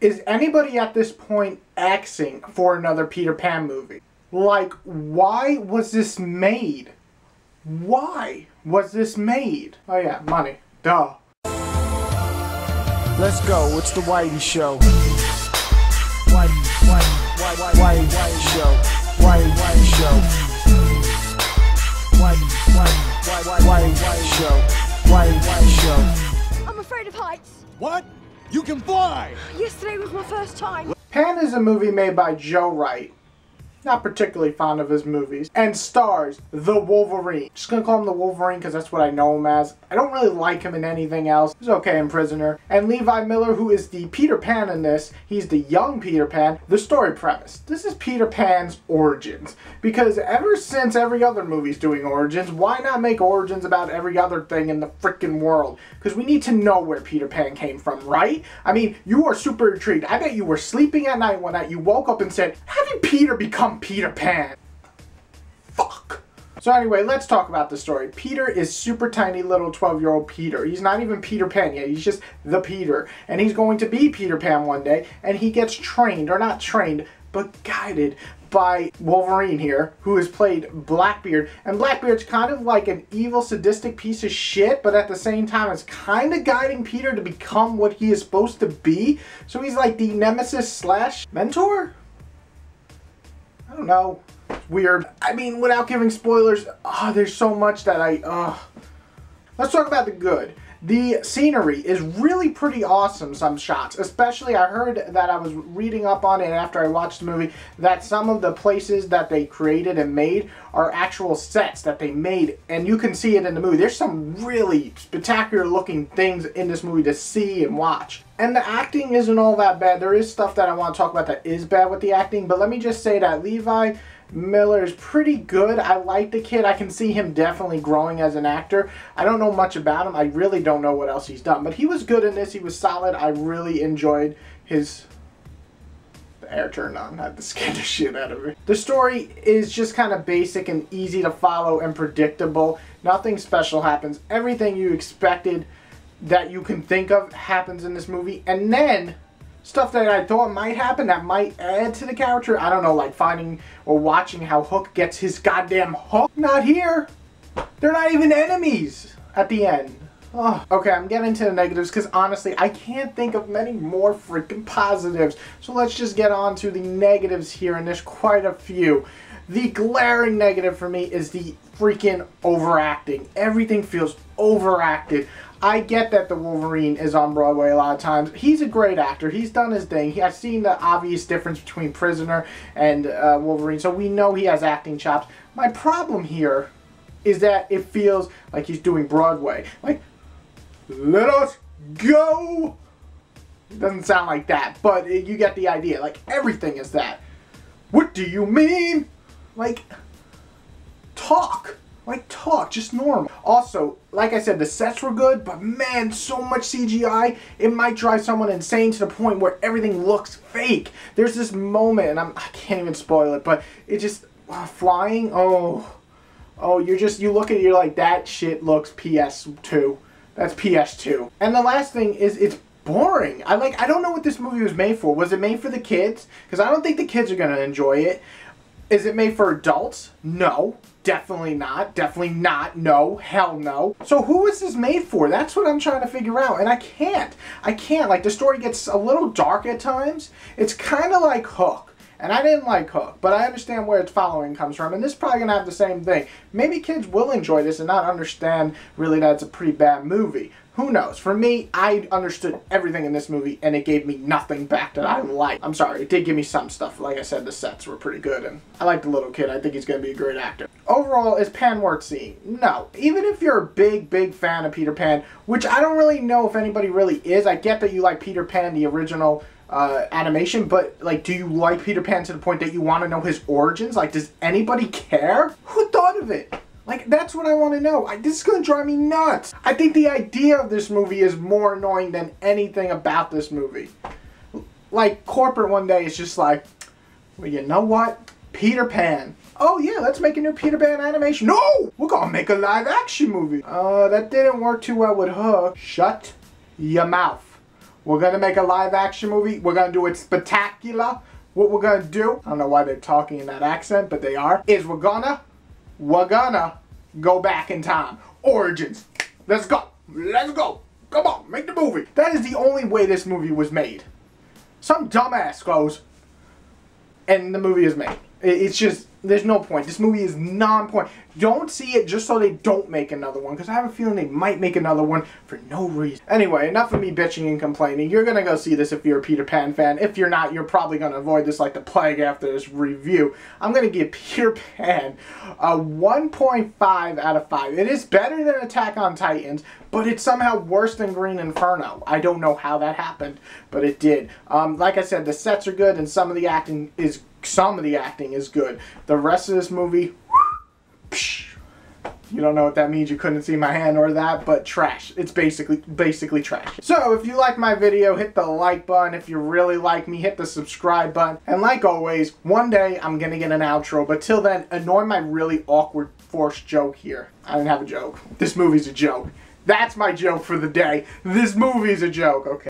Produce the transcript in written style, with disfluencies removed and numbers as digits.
Is anybody at this point axing for another Peter Pan movie? Like, why was this made? Why was this made? Oh yeah, money. Duh. Let's go. It's the Whitey Show. Whitey Show. Whitey Show. Whitey Show. Whitey Show. I'm afraid of heights. What? You can fly! Yesterday was my first time. Pan is a movie made by Joe Wright. Not particularly fond of his movies. And stars the Wolverine. Just gonna call him the Wolverine because that's what I know him as. I don't really like him in anything else. He's okay in Prisoner. And Levi Miller, who is the Peter Pan in this. He's the young Peter Pan. The story premise. This is Peter Pan's origins. Because ever since every other movie's doing origins, why not make origins about every other thing in the freaking world? Because we need to know where Peter Pan came from, right? I mean, you are super intrigued. I bet you were sleeping at night one night. You woke up and said, how did Peter become Peter Pan? Fuck. So anyway, let's talk about the story. Peter is super tiny little 12-year-old Peter. He's not even Peter Pan yet. He's just the Peter. And he's going to be Peter Pan one day. And he gets trained, or not trained, but guided by Wolverine here, who has played Blackbeard. And Blackbeard's kind of like an evil, sadistic piece of shit, but at the same time is kind of guiding Peter to become what he is supposed to be. So he's like the nemesis slash mentor? I don't know. It's weird. I mean, without giving spoilers, there's so much that Let's talk about the good. The scenery is really pretty awesome, some shots. Especially, I heard that I was reading up on it after I watched the movie, that some of the places that they created and made are actual sets that they made, and you can see it in the movie. There's some really spectacular looking things in this movie to see and watch. And the acting isn't all that bad. There is stuff that I want to talk about that is bad with the acting, but let me just say that Levi Miller is pretty good. I like the kid. I can see him definitely growing as an actor. I don't know much about him. I really don't know what else he's done. But he was good in this. He was solid. I really enjoyed his... The air turned on. I had to scare the shit out of me. The story is just kind of basic and easy to follow and predictable. Nothing special happens. Everything you expected that you can think of happens in this movie. And then stuff that I thought might happen that might add to the character. I don't know, like finding or watching how Hook gets his goddamn hook. Not here. They're not even enemies at the end. Oh. Okay, I'm getting to the negatives because honestly, I can't think of many more freaking positives. So let's just get on to the negatives here, and there's quite a few. The glaring negative for me is the freaking overacting. Everything feels overacted. I get that the Wolverine is on Broadway a lot of times. He's a great actor. He's done his thing. I've seen the obvious difference between Prisoner and Wolverine, so we know he has acting chops. My problem here is that it feels like he's doing Broadway. Like, let us go! It doesn't sound like that, but you get the idea. Like, everything is that. What do you mean? Like, talk. Like, talk, just normal. Also, like I said, the sets were good, but man, so much CGI, it might drive someone insane to the point where everything looks fake. There's this moment, and I can't even spoil it, but it just, flying, you look at it, you're like, that shit looks PS2. That's PS2. And the last thing is, it's boring. I don't know what this movie was made for. Was it made for the kids? Because I don't think the kids are going to enjoy it. Is it made for adults? No. Definitely not. Definitely not. No. Hell no. So who is this made for? That's what I'm trying to figure out. And I can't. Like, the story gets a little dark at times. It's kind of like Hook. And I didn't like Hook, but I understand where its following comes from. And this is probably going to have the same thing. Maybe kids will enjoy this and not understand really that it's a pretty bad movie. Who knows? For me, I understood everything in this movie, and it gave me nothing back that I liked. I'm sorry, it did give me some stuff. Like I said, the sets were pretty good, and I like the little kid. I think he's going to be a great actor. Overall, is Pan worth seeing? No. Even if you're a big, big fan of Peter Pan, which I don't really know if anybody really is. I get that you like Peter Pan, the original animation, but like, do you like Peter Pan to the point that you want to know his origins? Like, does anybody care? Who thought of it? Like, that's what I want to know. This is going to drive me nuts. I think the idea of this movie is more annoying than anything about this movie. Like, corporate one day is just like, well, you know what? Peter Pan. Oh yeah, let's make a new Peter Pan animation. No! We're going to make a live action movie. That didn't work too well with Hook. Shut your mouth. We're gonna make a live action movie. We're gonna do it spectacular. What we're gonna do, I don't know why they're talking in that accent, but they are, is we're gonna go back in time. Origins. Let's go. Let's go. Come on, make the movie. That is the only way this movie was made. Some dumbass goes, and the movie is made. It's just, there's no point. This movie is non-point. Don't see it just so they don't make another one, because I have a feeling they might make another one for no reason. Anyway, enough of me bitching and complaining. You're going to go see this if you're a Peter Pan fan. If you're not, you're probably going to avoid this like the plague after this review. I'm going to give Peter Pan a 1.5 out of 5. It is better than Attack on Titans, but it's somehow worse than Green Inferno. I don't know how that happened, but it did. Like I said, the sets are good, and some of the acting is good. The rest of this movie, you don't know what that means. You couldn't see my hand or that, but trash. It's basically trash. So if you like my video, hit the like button. If you really like me, hit the subscribe button. And like always, one day I'm gonna get an outro, but till then, ignore my really awkward forced joke here. I didn't have a joke. This movie's a joke. That's my joke for the day. This movie's a joke. Okay.